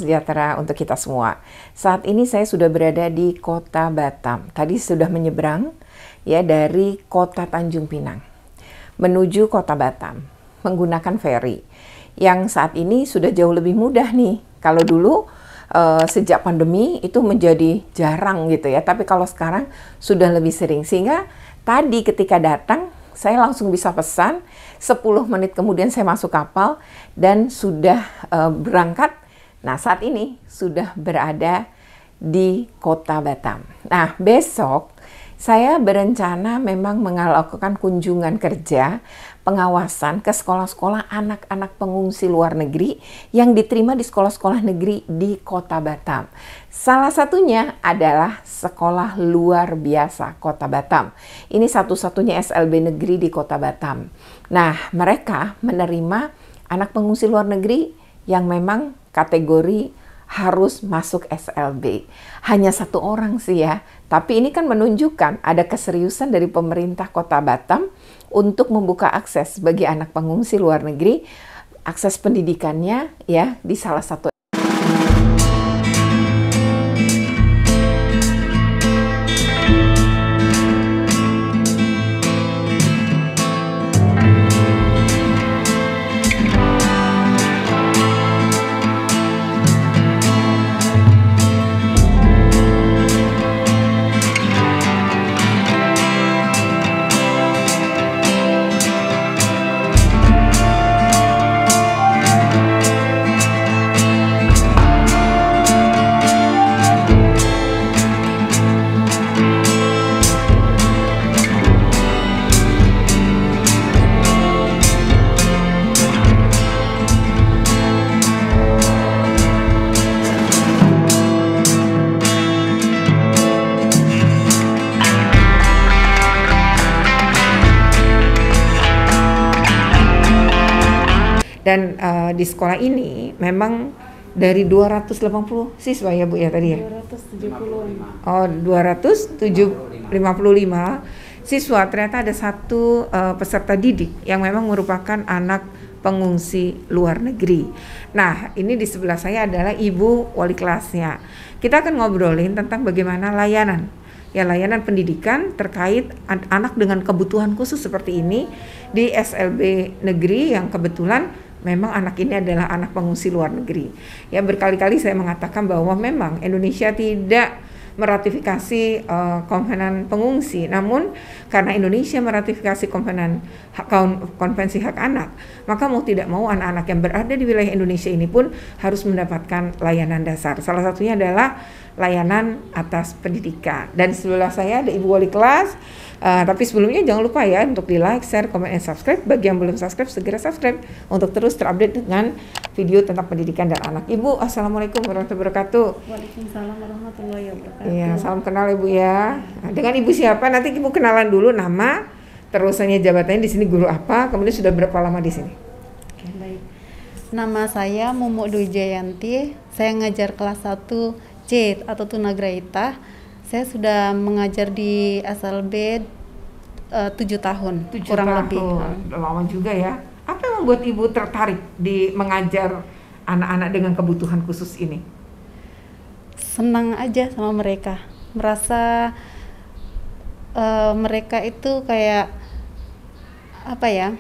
sejahtera untuk kita semua. Saat ini saya sudah berada di Kota Batam. Tadi sudah menyeberang ya dari Kota Tanjung Pinang menuju Kota Batam menggunakan ferry. Yang saat ini sudah jauh lebih mudah nih. Kalau dulu sejak pandemi itu menjadi jarang gitu ya. Tapi kalau sekarang sudah lebih sering. Sehingga tadi ketika datang saya langsung bisa pesan, 10 menit kemudian saya masuk kapal dan sudah berangkat. Nah, saat ini sudah berada di Kota Batam. Nah, besok saya berencana memang melakukan kunjungan kerja pengawasan ke sekolah-sekolah anak-anak pengungsi luar negeri yang diterima di sekolah-sekolah negeri di Kota Batam. Salah satunya adalah Sekolah Luar Biasa Kota Batam. Ini satu-satunya SLB negeri di Kota Batam. Nah, mereka menerima anak pengungsi luar negeri yang memang kategori harus masuk SLB. Hanya 1 orang sih ya. Tapi ini kan menunjukkan ada keseriusan dari pemerintah Kota Batam untuk membuka akses bagi anak pengungsi luar negeri, akses pendidikannya ya di salah satu. Dan di sekolah ini memang dari 280 siswa ya Bu ya tadi ya? 270. Oh, 255 siswa. Ternyata ada 1 peserta didik yang memang merupakan anak pengungsi luar negeri. Nah, ini di sebelah saya adalah Ibu wali kelasnya. Kita akan ngobrolin tentang bagaimana layanan pendidikan terkait anak dengan kebutuhan khusus seperti ini di SLB negeri yang kebetulan memang anak ini adalah anak pengungsi luar negeri. Ya, berkali-kali saya mengatakan bahwa memang Indonesia tidak meratifikasi Konvensi Pengungsi. Namun karena Indonesia meratifikasi Konvensi Hak Anak, maka mau tidak mau anak-anak yang berada di wilayah Indonesia ini pun harus mendapatkan layanan dasar. Salah satunya adalah layanan atas pendidikan. Dan sebelah saya ada Ibu wali kelas. Tapi sebelumnya jangan lupa ya untuk di like, share, comment, and subscribe. Bagi yang belum subscribe, segera subscribe untuk terus terupdate dengan video tentang pendidikan dan anak. Ibu, Assalamualaikum warahmatullahi wabarakatuh. Waalaikumsalam warahmatullahi wabarakatuh. Iya, salam kenal Ibu ya. Nah, dengan Ibu siapa? Nanti Ibu kenalan dulu nama, terusannya jabatannya di sini guru apa, kemudian sudah berapa lama di sini? Oke, baik. Nama saya Mumu Dwi Jayanti. Saya ngajar kelas 1 C atau Tunagrahita. Saya sudah mengajar di SLB 7 tahun, 7 kurang tahun. lebih. Lama juga ya. Apa yang membuat Ibu tertarik di mengajar anak-anak dengan kebutuhan khusus ini? Senang aja sama mereka. Merasa mereka itu kayak apa ya?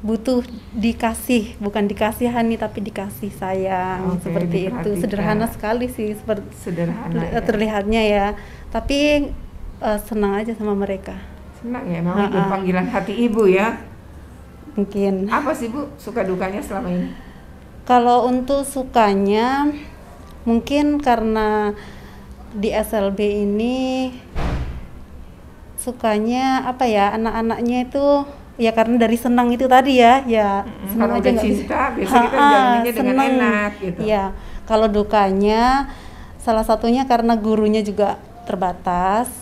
Butuh dikasih, bukan dikasihani tapi dikasih sayang. Oke, seperti itu. Sederhana sekali sih Sederhana ya. terlihatnya ya. Tapi senang aja sama mereka. Senang ya, memang itu panggilan hati Ibu ya. Mungkin. Apa sih Bu suka dukanya selama ini? Kalau untuk sukanya mungkin karena di SLB ini sukanya apa ya, anak-anaknya itu ya karena dari senang itu tadi ya senang aja, nggak bisa. Biasa kita jalaninnya dengan enak gitu. Ya, kalau dukanya salah satunya karena gurunya juga terbatas,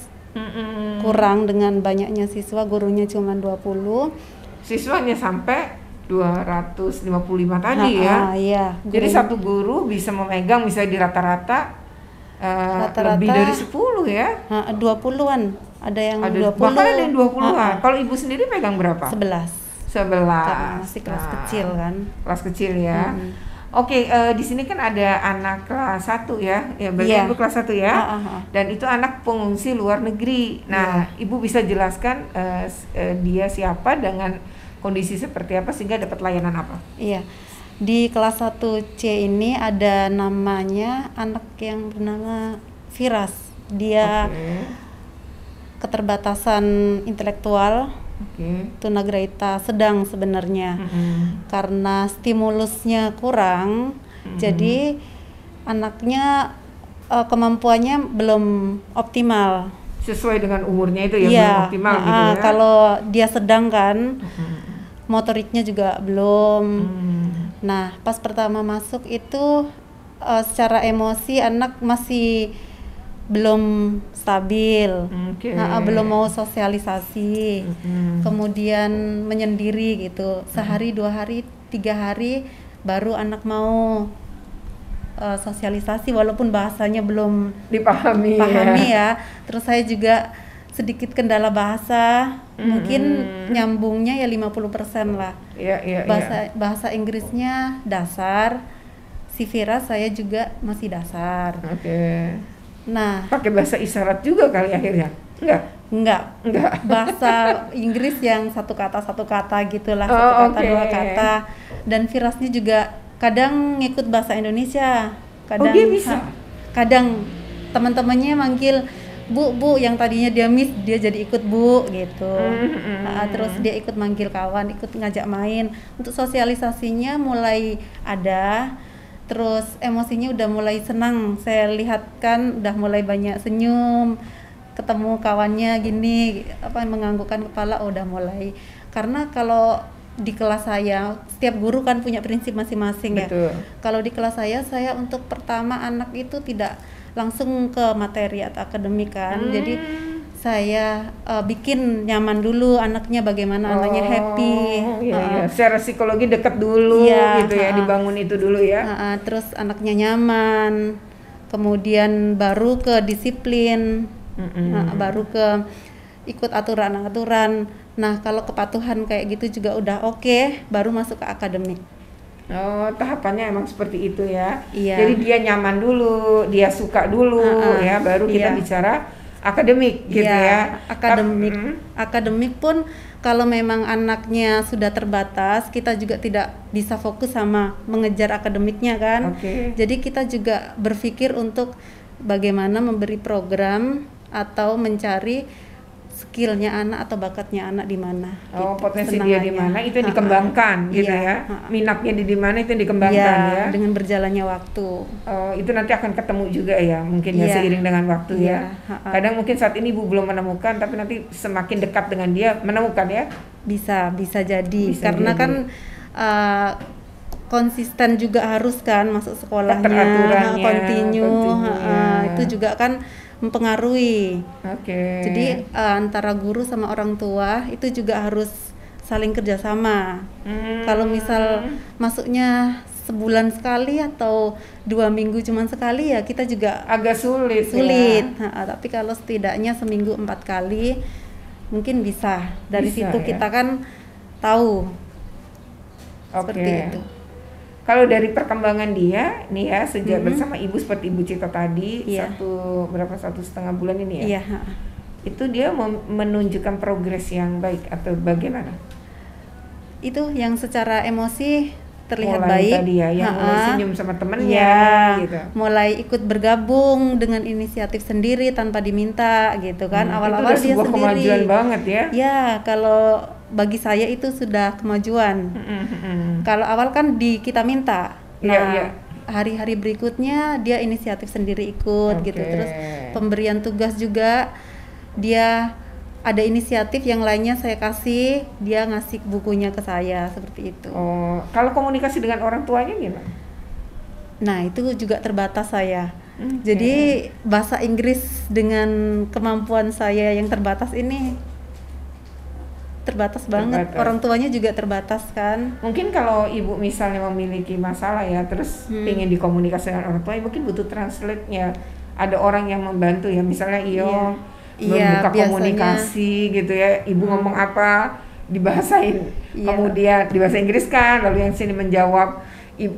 kurang dengan banyaknya siswa, gurunya cuma 20. Siswanya sampai 255 tadi ya. Iya. Jadi satu guru bisa memegang misalnya di rata-rata lebih dari 10 ya. 20-an. Ada yang 20. Bahkan ada yang 20-an. Kalau Ibu sendiri pegang berapa? 11. Karena masih kelas kecil kan. Kelas kecil ya. Oke, di sini kan ada anak kelas 1 ya, ya berarti Iya. Ibu kelas 1 ya, Ah. dan itu anak pengungsi luar negeri. Nah, Ibu bisa jelaskan dia siapa dengan kondisi seperti apa sehingga dapat layanan apa? Iya. Di kelas 1C ini ada namanya anak yang bernama Firas. Dia Oke, keterbatasan intelektual, oke. tunagrahita sedang sebenarnya. Mm-mm. Karena stimulusnya kurang, jadi anaknya kemampuannya belum optimal. Sesuai dengan umurnya itu ya, Iya, belum optimal gitu ya. kalau dia sedang kan, motoriknya juga belum. Nah, pas pertama masuk itu secara emosi anak masih belum stabil, Oke. belum mau sosialisasi, kemudian menyendiri gitu. Sehari, 2 hari, 3 hari baru anak mau sosialisasi walaupun bahasanya belum Dipahami pahami ya. ya. Terus saya juga sedikit kendala bahasa, mungkin nyambungnya ya 50% lah. Iya. Bahasa Inggrisnya dasar, si Vira saya juga masih dasar. Oke. Nah, Pakai bahasa isyarat juga kali akhirnya? Enggak. enggak bahasa Inggris yang satu kata gitulah, Oh, satu kata oke. 2 kata. Dan Virasnya juga kadang ngikut bahasa Indonesia, kadang dia bisa? kadang teman-temannya manggil Bu, yang tadinya dia miss dia jadi ikut Bu gitu. Terus dia ikut manggil kawan, ikut ngajak main. Untuk sosialisasinya mulai ada, terus emosinya udah mulai senang. Saya lihat kan udah mulai banyak senyum, ketemu kawannya gini menganggukkan kepala, udah mulai. Karena kalau di kelas saya setiap guru kan punya prinsip masing-masing ya. Betul. Kalau di kelas saya untuk pertama anak itu tidak langsung ke materi atau akademik kan. Jadi saya bikin nyaman dulu anaknya, bagaimana anaknya happy. Iya. Secara psikologi dekat dulu Iya, gitu ya, dibangun itu dulu ya. Terus anaknya nyaman, kemudian baru ke disiplin, baru ke ikut aturan-aturan. Nah, kalau kepatuhan kayak gitu juga udah oke, baru masuk ke akademik. Oh, tahapannya emang seperti itu ya. Iya. Jadi dia nyaman dulu, dia suka dulu ya, baru kita Iya. bicara akademik gitu ya. Akademik pun kalau memang anaknya sudah terbatas, kita juga tidak bisa fokus sama mengejar akademiknya kan. Oke. Jadi kita juga berpikir untuk bagaimana memberi program atau mencari skillnya anak atau bakatnya anak di mana. Oh, gitu, potensi dia di senangannya. mana itu yang dikembangkan gitu Iya, ya. Minatnya di mana itu yang dikembangkan ya. Dengan berjalannya waktu. Oh, itu nanti akan ketemu juga ya, mungkin ya Iya. seiring dengan waktu Iya, ya. Kadang mungkin saat ini Ibu belum menemukan, tapi nanti semakin dekat dengan dia menemukan ya. Bisa jadi. Bisa Karena jadi. kan konsisten juga harus kan masuk sekolahnya, Keteraturannya, continue, continue-nya. itu juga kan mempengaruhi. Oke. Jadi antara guru sama orang tua itu juga harus saling kerjasama. Kalau misal masuknya sebulan sekali atau 2 minggu cuman sekali, ya kita juga agak sulit. Ya. Tapi kalau setidaknya seminggu 4 kali mungkin bisa. Dari Bisa, situ ya. kita kan tahu. Seperti Oke. itu. Kalau dari perkembangan dia nih ya, sejak bersama Ibu seperti Ibu cerita tadi, Iya. 1,5 bulan ini ya. Iya. Itu dia menunjukkan progres yang baik atau bagaimana? Itu yang secara emosi terlihat Mulai baik. tadi ya, yang mulai senyum sama temennya Iya, gitu. mulai ikut bergabung dengan inisiatif sendiri tanpa diminta gitu kan. Awal-awal itu udah dia sebuah sendiri. kemajuan banget ya. Ya, kalau bagi saya itu sudah kemajuan. Kalau awal kan kita minta. Nah, Iya. hari-hari berikutnya dia inisiatif sendiri ikut gitu. Oke. Terus pemberian tugas juga dia ada inisiatif, yang lainnya saya kasih, dia ngasih bukunya ke saya seperti itu. Oh, kalau komunikasi dengan orang tuanya gimana? Nah, itu juga terbatas saya. Oke. Jadi bahasa Inggris dengan kemampuan saya yang terbatas ini terbatas banget. Terbatas. Orang tuanya juga terbatas kan. Mungkin kalau Ibu misalnya memiliki masalah ya, terus ingin dikomunikasikan dengan orang tua, mungkin butuh translate-nya. Ada orang yang membantu ya, misalnya Iya. membuka biasanya. komunikasi gitu ya. Ibu ngomong apa, dibahasain. Iya. Kemudian di bahasa Inggris kan, lalu yang sini menjawab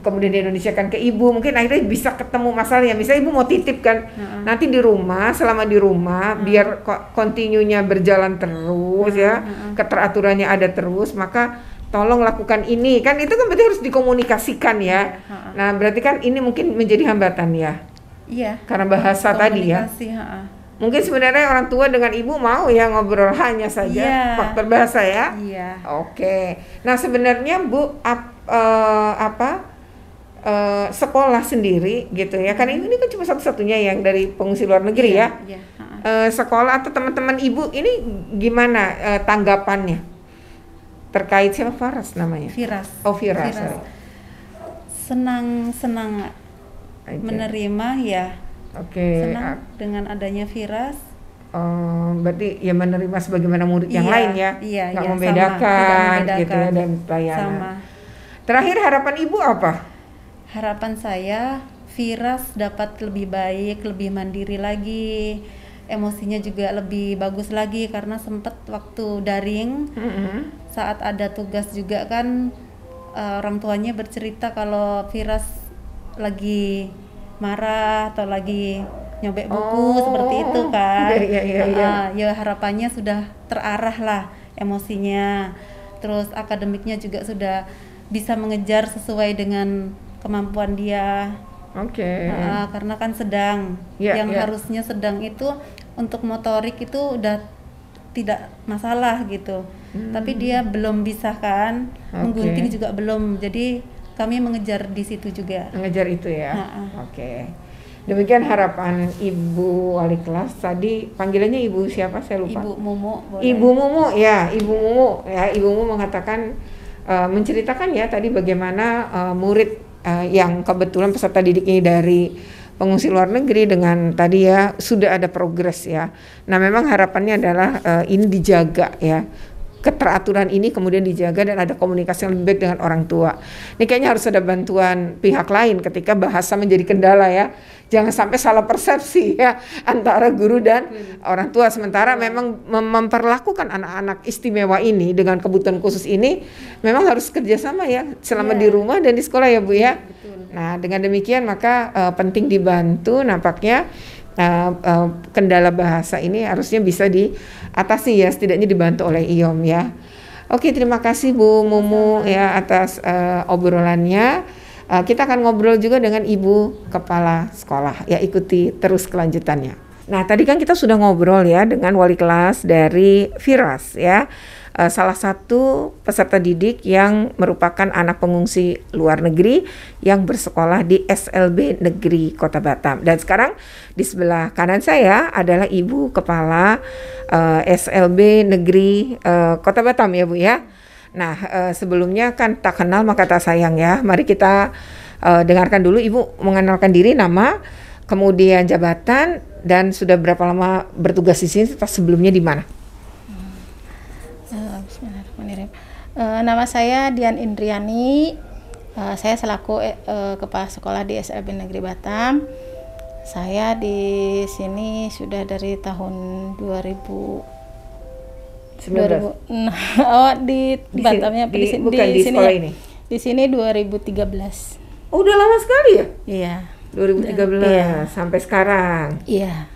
kemudian di Indonesia kan ke ibu, mungkin akhirnya bisa ketemu masalahnya. Misalnya ibu mau titip kan, nanti di rumah, selama di rumah biar kontinunya berjalan terus ya, keteraturannya ada terus, maka tolong lakukan ini kan, itu kan berarti harus dikomunikasikan ya. Nah berarti kan ini mungkin menjadi hambatan ya. Iya. Karena bahasa tadi ya. Mungkin sebenarnya orang tua dengan ibu mau ya ngobrol hanya saja faktor bahasa ya. Iya. Oke. Nah sebenarnya Bu sekolah sendiri gitu ya. Kan ini kan cuma satu-satunya yang dari pengungsi luar negeri ya. Iya. Sekolah atau teman-teman ibu ini gimana tanggapannya terkait siapa Faras namanya? Firas. Oh Firas. Senang menerima ya. Senang dengan adanya Firas. Berarti ya menerima sebagaimana murid yang lain ya, nggak membedakan gitu ya, dan pelayanan. Sama. Terakhir harapan ibu apa? Harapan saya Firas dapat lebih baik, lebih mandiri lagi, emosinya juga lebih bagus lagi, karena sempat waktu daring saat ada tugas juga kan orang tuanya bercerita kalau Firas lagi marah atau lagi nyobek buku seperti itu kan. Ya harapannya sudah terarah lah emosinya, terus akademiknya juga sudah bisa mengejar sesuai dengan kemampuan dia. Karena kan sedang, harusnya sedang itu untuk motorik itu udah tidak masalah gitu, tapi dia belum bisa kan, menggunting juga belum, jadi kami mengejar di situ juga. Mengejar itu ya. Demikian harapan Ibu Wali Kelas. Tadi panggilannya Ibu siapa? Saya lupa. Ibu Mumu. Ibu Mumu ya, Ibu Mumu ya. Ibu Mumu mengatakan menceritakan ya tadi bagaimana murid yang kebetulan peserta didik ini dari pengungsi luar negeri dengan tadi ya sudah ada progres ya. Nah memang harapannya adalah ini dijaga ya. Keteraturan ini kemudian dijaga dan ada komunikasi yang lebih baik dengan orang tua. Ini kayaknya harus ada bantuan pihak lain ketika bahasa menjadi kendala ya. Jangan sampai salah persepsi ya antara guru dan orang tua. Sementara memang memperlakukan anak-anak istimewa ini dengan kebutuhan khusus ini memang harus kerjasama ya selama di rumah dan di sekolah ya Bu ya. Nah dengan demikian maka penting dibantu nampaknya. Kendala bahasa ini harusnya bisa diatasi ya, setidaknya dibantu oleh IOM ya. Oke, terima kasih Bu Mumu ya atas obrolannya. Kita akan ngobrol juga dengan Ibu Kepala Sekolah ya, ikuti terus kelanjutannya. Nah tadi kan kita sudah ngobrol ya dengan wali kelas dari Firas ya, salah satu peserta didik yang merupakan anak pengungsi luar negeri yang bersekolah di SLB Negeri Kota Batam. Dan sekarang di sebelah kanan saya adalah Ibu Kepala SLB Negeri Kota Batam ya Bu ya. Nah sebelumnya kan tak kenal maka tak sayang ya. Mari kita dengarkan dulu Ibu mengenalkan diri, nama, kemudian jabatan, dan sudah berapa lama bertugas di sini, sebelumnya di mana? Bismillahirrahmanirrahim. Nama saya Dian Indriani. Saya selaku kepala sekolah di SLB Negeri Batam. Saya di sini sudah dari tahun 2000. Di Batamnya di sini sekolah ya. Ini. Di sini 2013. Oh, udah lama sekali ya? Iya. 2013 sampai sekarang. Iya.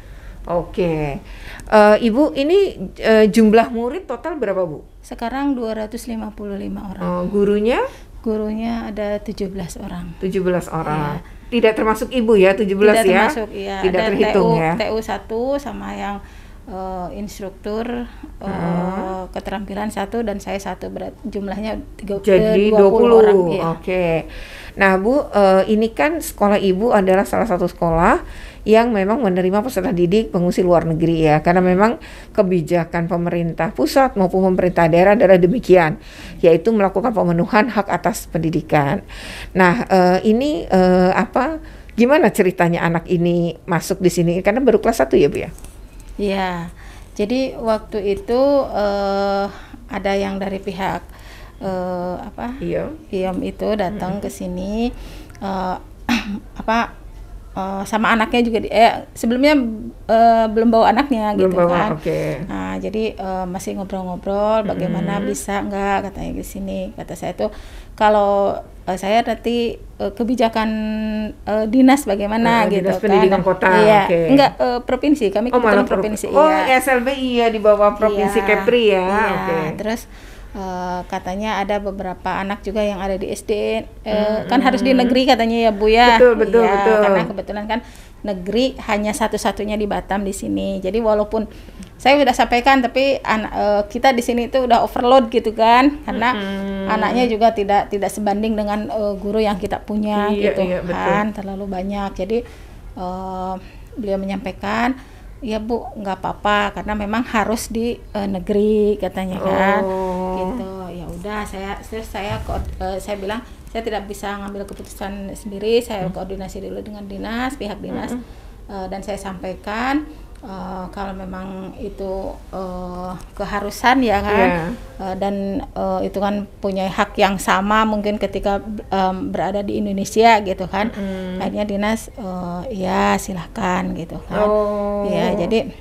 Oke. Ibu ini jumlah murid total berapa Bu? Sekarang 255 orang. Gurunya? Gurunya ada 17 orang. 17 orang. Iya. Tidak termasuk Ibu ya, 17 Tidak ya? termasuk, iya. Tidak ada terhitung ya? TU 1 sama yang instruktur keterampilan 1 dan saya 1, jumlahnya 20 orang. Iya. Oke. Nah Bu, ini kan sekolah Ibu adalah salah satu sekolah yang memang menerima peserta didik pengungsi luar negeri ya, karena memang kebijakan pemerintah pusat maupun pemerintah daerah adalah demikian, yaitu melakukan pemenuhan hak atas pendidikan. Nah ini gimana ceritanya anak ini masuk di sini, karena baru kelas 1 ya Bu ya? Iya, jadi waktu itu ada yang dari pihak IOM itu datang ke sini sama anaknya juga sebelumnya belum bawa anaknya Belum gitu bawa, kan. oke. Nah, jadi masih ngobrol-ngobrol bagaimana bisa nggak katanya di sini. Kata saya tuh kalau saya nanti kebijakan dinas bagaimana gitu Dinas kan. Pendidikan Kota, Iya, oke. enggak provinsi. Kami kebetulan provinsi. Oh, iya. SLB iya di bawah Provinsi Iya, Kepri ya. iya. Oke. Terus katanya ada beberapa anak juga yang ada di SD, kan harus di negeri katanya ya Bu ya. Betul, Iya, betul. karena kebetulan kan negeri hanya satu-satunya di Batam di sini. Jadi walaupun saya sudah sampaikan, tapi kita di sini itu udah overload gitu kan, karena anaknya juga tidak sebanding dengan guru yang kita punya Iya, gitu iya, kan, terlalu banyak. Jadi beliau menyampaikan, ya Bu, nggak apa-apa karena memang harus di negeri katanya kan. Gitu. Ya udah, saya bilang saya tidak bisa ngambil keputusan sendiri, saya koordinasi dulu dengan pihak dinas, dan saya sampaikan kalau memang itu keharusan ya kan, dan itu kan punya hak yang sama mungkin ketika berada di Indonesia gitu kan. Akhirnya dinas ya silahkan gitu kan. Ya, jadi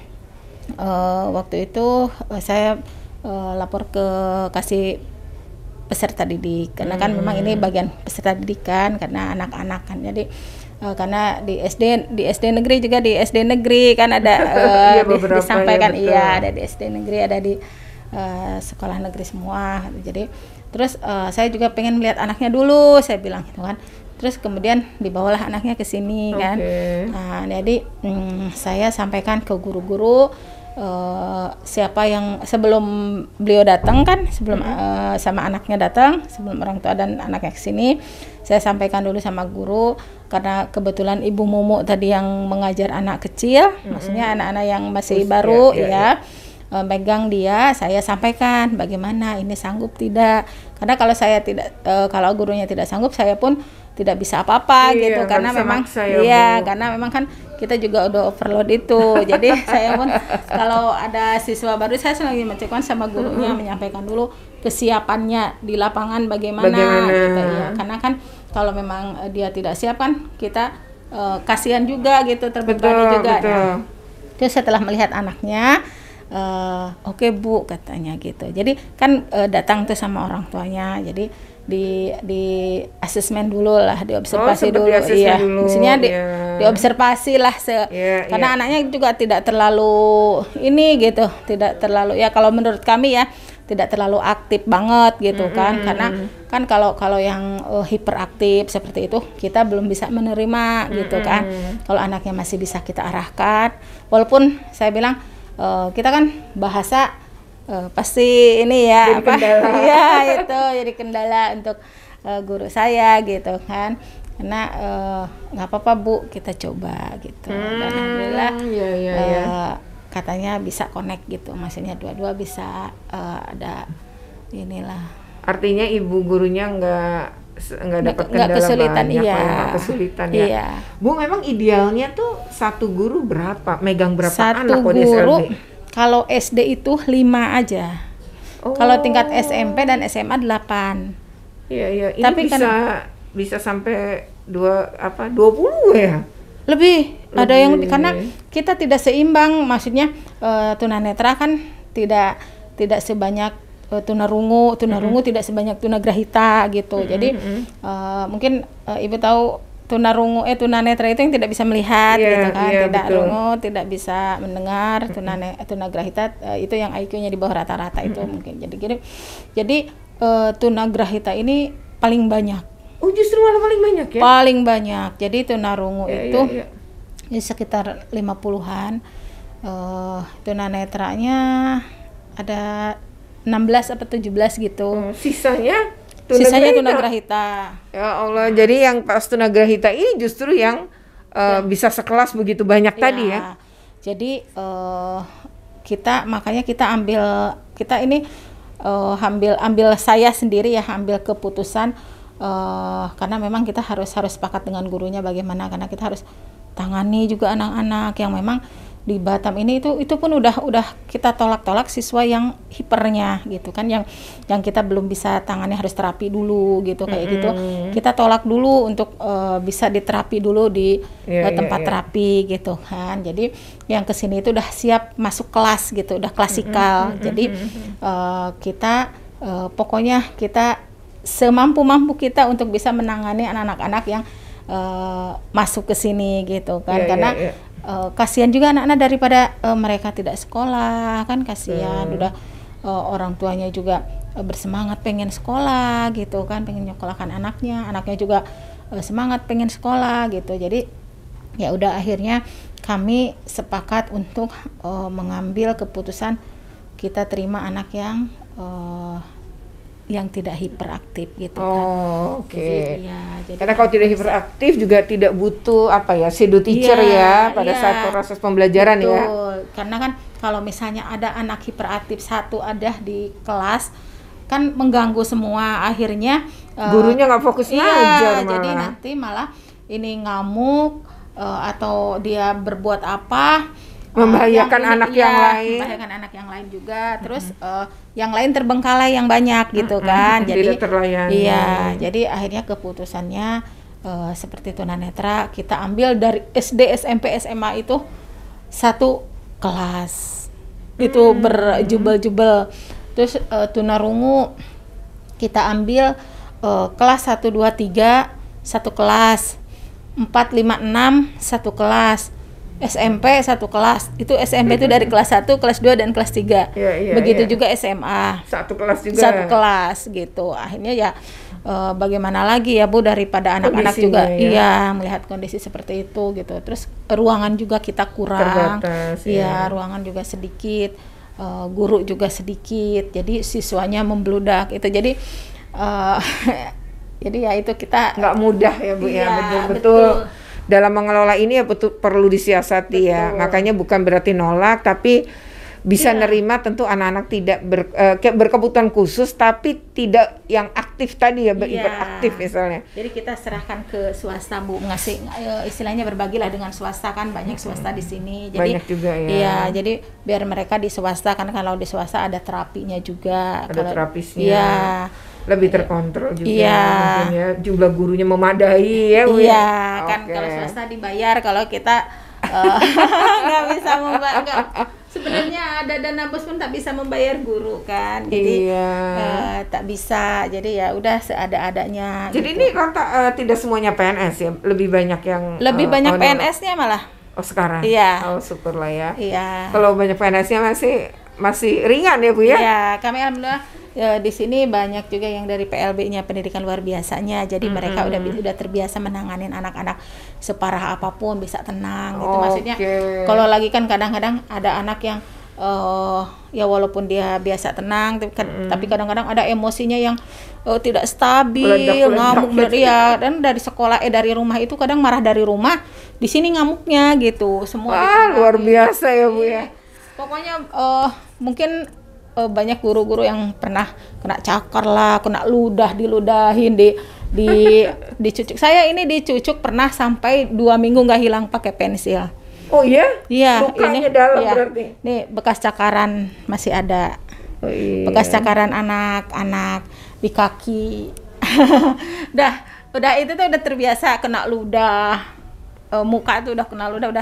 waktu itu saya lapor ke kasih peserta didik, karena kan memang ini bagian peserta didikan karena anak-anak kan. Jadi karena di SD negeri juga, di SD negeri kan ada disampaikan iya, ada di SD negeri, ada di sekolah negeri semua. Jadi terus saya juga pengen melihat anaknya dulu, saya bilang gitu kan. Terus kemudian dibawalah anaknya ke sini kan. Nah, jadi saya sampaikan ke guru-guru siapa yang sebelum beliau datang kan, sebelum sama anaknya datang, sebelum orang tua dan anaknya ke sini, saya sampaikan dulu sama guru, karena kebetulan Ibu Mumu tadi yang mengajar anak kecil, maksudnya anak-anak yang masih baru megang dia, saya sampaikan bagaimana ini sanggup tidak, karena kalau saya tidak kalau gurunya tidak sanggup, saya pun tidak bisa apa-apa gitu, karena memang karena memang kan kita juga udah overload itu. Jadi saya pun kalau ada siswa baru, saya selalu mencekan sama gurunya, menyampaikan dulu kesiapannya di lapangan bagaimana. Gitu ya, karena kan kalau memang dia tidak siap kan kita kasihan juga gitu, terbebani juga. Nah, terus setelah melihat anaknya, oke Bu katanya gitu. Jadi kan datang tuh sama orang tuanya, jadi di asesmen dulu lah, diobservasi dulu, maksudnya diobservasi lah karena anaknya juga tidak terlalu ini gitu, tidak terlalu ya, kalau menurut kami ya tidak terlalu aktif banget gitu kan, karena kan kalau yang hiperaktif seperti itu kita belum bisa menerima gitu kan. Kalau anaknya masih bisa kita arahkan, walaupun saya bilang kita kan bahasa pasti ini ya jadi kendala. Ya itu jadi kendala untuk guru saya gitu kan, karena nggak apa-apa Bu, kita coba gitu. Dan alhamdulillah katanya bisa connect gitu, maksudnya dua-dua bisa ada inilah. Artinya ibu gurunya nggak dapat kendala kesulitan, banyak, kesulitan ya. Iya. Bu, memang idealnya tuh satu guru berapa, megang berapa satu anak guru, di SLB? Kalau SD itu 5 aja. Kalau tingkat SMP dan SMA 8. Iya. Ini tapi bisa sampai 20 ya? Lebih. Ada yang karena kita tidak seimbang, maksudnya tunanetra kan tidak sebanyak tunarungu tidak sebanyak tunagrahita gitu. Jadi mungkin Ibu tahu tunanetra itu yang tidak bisa melihat gitu kan, tidak rungu, tidak bisa mendengar. Tunagrahita itu yang IQ-nya di bawah rata-rata itu mungkin. Jadi tunagrahita ini paling banyak. Oh, justru malah paling banyak ya? Paling banyak. Jadi tunarungu itu sekitar 50-an. Tunanetranya ada 16 atau 17 gitu. Sisanya tunagrahita. Ya Allah, jadi yang pas tunagrahita ini justru yang bisa sekelas begitu banyak tadi ya. Jadi makanya kita ambil saya sendiri ya, ambil keputusan karena memang kita harus sepakat dengan gurunya bagaimana, karena kita harus tangani juga anak-anak yang memang di Batam ini itu pun udah kita tolak siswa yang hipernya gitu kan, yang kita belum bisa tangani, harus terapi dulu gitu kayak gitu. Kita tolak dulu untuk bisa diterapi dulu di tempat terapi gitu kan. Jadi yang kesini itu udah siap masuk kelas gitu, udah klasikal. Jadi kita pokoknya kita semampu kita untuk bisa menangani anak-anak yang masuk ke sini gitu kan, karena kasihan juga anak-anak daripada mereka tidak sekolah kan, kasihan udah orang tuanya juga bersemangat pengen sekolah gitu kan, pengen nyekolahkan anaknya juga semangat pengen sekolah gitu. Jadi ya udah akhirnya kami sepakat untuk mengambil keputusan kita terima anak yang tidak hiperaktif gitu kan. Oh, oke. Jadi karena kalau tidak hiperaktif juga tidak butuh shadow teacher pada saat proses pembelajaran. Betul. Karena kan kalau misalnya ada anak hiperaktif satu ada di kelas kan mengganggu semua, akhirnya gurunya nggak fokus ngajar malah. Jadi nanti malah ini ngamuk atau dia berbuat apa, membahayakan anak yang lain juga. Terus yang lain terbengkalai yang banyak gitu kan. Jadi tidak terlayani. Iya, jadi akhirnya keputusannya seperti tunanetra kita ambil dari SD, SMP, SMA itu satu kelas. Itu berjubel-jubel. Terus tunarungu kita ambil kelas 1 2 3 satu kelas. 4 5 6 satu kelas. SMP satu kelas, itu SMP itu dari kelas 1, kelas 2 dan kelas 3. Begitu juga SMA. Satu kelas juga. Satu kelas gitu. Akhirnya ya bagaimana lagi ya Bu, daripada anak-anak juga melihat kondisi seperti itu gitu. Terus ruangan juga kita kurang. Terbatas, ruangan juga sedikit. Guru juga sedikit. Jadi siswanya membludak itu. Jadi jadi ya itu kita nggak mudah ya Bu betul-betul. Dalam mengelola ini perlu disiasati ya. Makanya bukan berarti nolak, tapi bisa nerima tentu anak-anak tidak berkebutuhan khusus, tapi tidak yang aktif tadi beraktif misalnya. Jadi kita serahkan ke swasta Bu, ngasih istilahnya berbagilah dengan swasta kan, banyak swasta di sini. Jadi banyak juga ya. Iya, jadi biar mereka di swasta kan, kalau di swasta ada terapinya juga. Ada terapisnya. Iya. Lebih terkontrol juga mungkin ya, jumlah gurunya memadai ya Bu. Kan kalau swasta dibayar, kalau kita nggak bisa membayar. Sebenarnya ada dana bos pun tak bisa membayar guru kan, jadi tak bisa, jadi ya udah seada-adanya. Jadi gitu. ini tidak semuanya PNS ya, lebih banyak yang banyak PNS-nya malah. Oh sekarang? Iya. Oh syukurlah ya. Iya. Kalau banyak PNS-nya masih ringan ya Bu ya? Iya, kami alhamdulillah di sini banyak juga yang dari PLB-nya, pendidikan luar biasanya. Jadi mereka udah terbiasa menanganin anak-anak separah apapun, bisa tenang gitu. Maksudnya kalau lagi kan kadang-kadang ada anak yang ya walaupun dia biasa tenang, tapi kadang-kadang ada emosinya yang tidak stabil, ngamuk ya. Dan dari sekolah dari rumah itu kadang marah dari rumah, di sini ngamuknya gitu. Semua luar biasa ya Bu ya. Pokoknya mungkin banyak guru-guru yang pernah kena cakar lah, kena diludahin, dicucuk. Saya ini dicucuk pernah sampai 2 minggu nggak hilang pakai pensil. Oh iya? Iya. Lukanya dalam berarti? Nih bekas cakaran masih ada. Oh iya. Bekas cakaran anak-anak di kaki. udah itu tuh udah terbiasa kena ludah. Muka tuh udah kena ludah,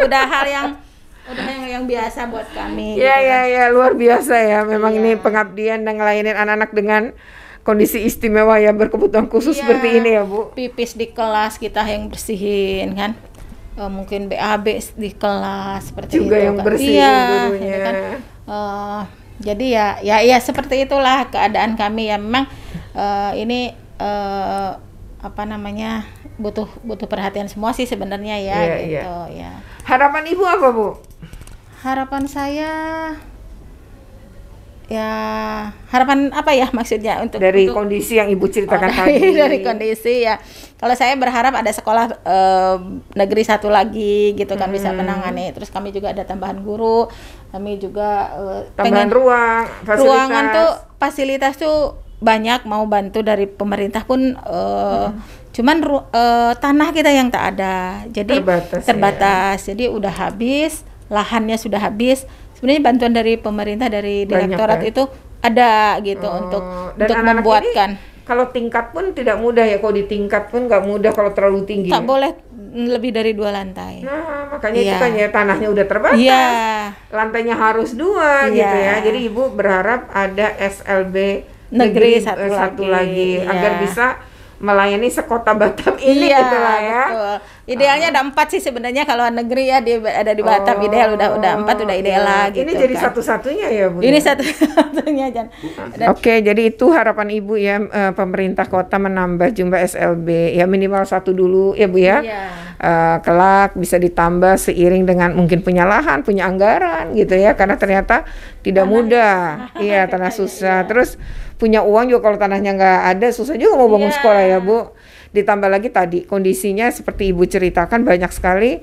udah hal yang biasa buat kami. Iya, luar biasa ya. Memang ini pengabdian dan ngelayanin anak-anak dengan kondisi istimewa yang berkebutuhan khusus seperti ini ya Bu. Pipis di kelas kita yang bersihin kan. Mungkin BAB di kelas seperti juga itu yang kan. bersihin gurunya. Kan, jadi ya seperti itulah keadaan kami ya. Memang ini butuh perhatian semua sih sebenarnya ya gitu ya. Harapan Ibu apa Bu? Harapan saya ya, harapan apa ya maksudnya untuk kondisi yang Ibu ceritakan tadi. Dari kondisi ya. Kalau saya berharap ada sekolah negeri satu lagi gitu kan, bisa menangani. Terus kami juga ada tambahan guru. Kami juga tambahan ruangan tuh fasilitas tuh banyak, mau bantu dari pemerintah pun cuman tanah kita yang tak ada. Jadi terbatas. Jadi udah habis lahannya sudah habis, sebenarnya bantuan dari pemerintah, dari direktorat ya? itu ada gitu untuk anak-anak membuatkan. Ini, kalau tingkat pun tidak mudah ya, kalau di tingkat pun nggak mudah kalau terlalu tinggi. Tak boleh lebih dari 2 lantai. Nah, makanya itu kan ya tanahnya udah terbatas. Lantainya harus 2 gitu ya. Jadi Ibu berharap ada SLB negeri satu lagi agar bisa melayani sekota Batam ini gitu lah ya. Betul. Idealnya ada 4 sih sebenarnya, kalau negeri ya ada di Batam ideal udah 4 udah ideal lah gitu. Ini jadi satu-satunya ya Bu. Ini satu-satunya Jan. Oke, jadi itu harapan Ibu ya, pemerintah kota menambah jumlah SLB ya minimal 1 dulu ya Bu ya. Kelak bisa ditambah seiring dengan mungkin punya lahan, punya anggaran gitu ya, karena ternyata tidak mudah. Iya, tanah susah. Terus punya uang juga kalau tanahnya nggak ada susah juga mau bangun sekolah ya Bu. Ditambah lagi tadi kondisinya seperti Ibu ceritakan banyak sekali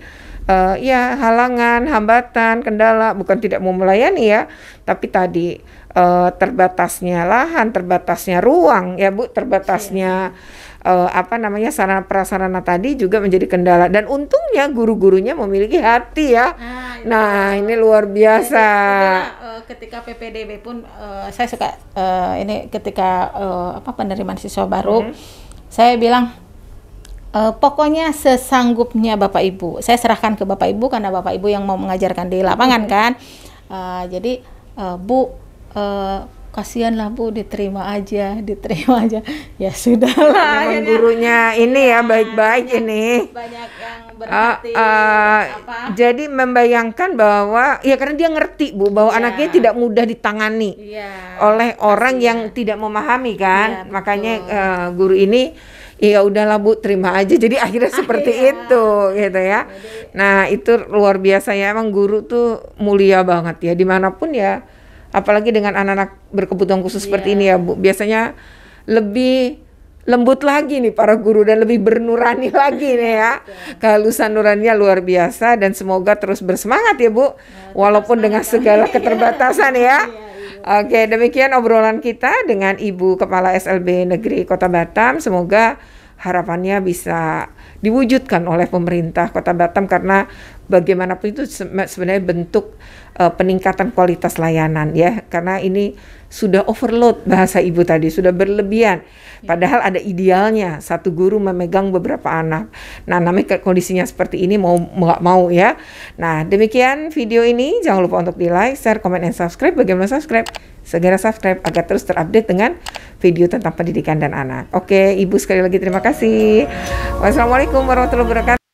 ya halangan, hambatan, kendala, bukan tidak mau melayani ya, tapi tadi terbatasnya lahan, terbatasnya ruang ya Bu, terbatasnya sarana prasarana tadi juga menjadi kendala, dan untungnya guru-gurunya memiliki hati ya. Nah, ini luar biasa. Ketika PPDB pun saya suka ini ketika penerimaan siswa baru, saya bilang pokoknya sesanggupnya Bapak Ibu. Saya serahkan ke Bapak Ibu karena Bapak Ibu yang mau mengajarkan di lapangan kan. Jadi Bu, kasihanlah Bu, diterima aja. Ya sudahlah. Memang gurunya ini ya baik-baik ini. Banyak yang berhati. Jadi membayangkan bahwa ya karena dia ngerti Bu bahwa anaknya tidak mudah ditangani oleh orang yang tidak memahami kan. Makanya guru ini ya udahlah Bu, terima aja. Jadi akhirnya seperti itu gitu ya. Nah, itu luar biasa ya, emang guru tuh mulia banget ya dimanapun ya. Apalagi dengan anak-anak berkebutuhan khusus seperti ini ya Bu, biasanya lebih lembut lagi nih para guru dan lebih bernurani lagi nih ya. Kehalusan nuraninya luar biasa, dan semoga terus bersemangat ya Bu, walaupun dengan segala keterbatasan ya. Oke, demikian obrolan kita dengan Ibu Kepala SLB Negeri Kota Batam. Semoga harapannya bisa diwujudkan oleh pemerintah Kota Batam, karena bagaimanapun itu sebenarnya bentuk peningkatan kualitas layanan ya, karena ini sudah overload, bahasa Ibu tadi sudah berlebihan. Padahal ada idealnya satu guru memegang beberapa anak. Nah, namanya kondisinya seperti ini mau nggak mau ya. Nah, demikian video ini. Jangan lupa untuk di like, share, comment, and subscribe. Bagaimana subscribe? Segera subscribe agar terus terupdate dengan video tentang pendidikan dan anak. Oke, Ibu sekali lagi terima kasih. Wassalamualaikum warahmatullahi wabarakatuh.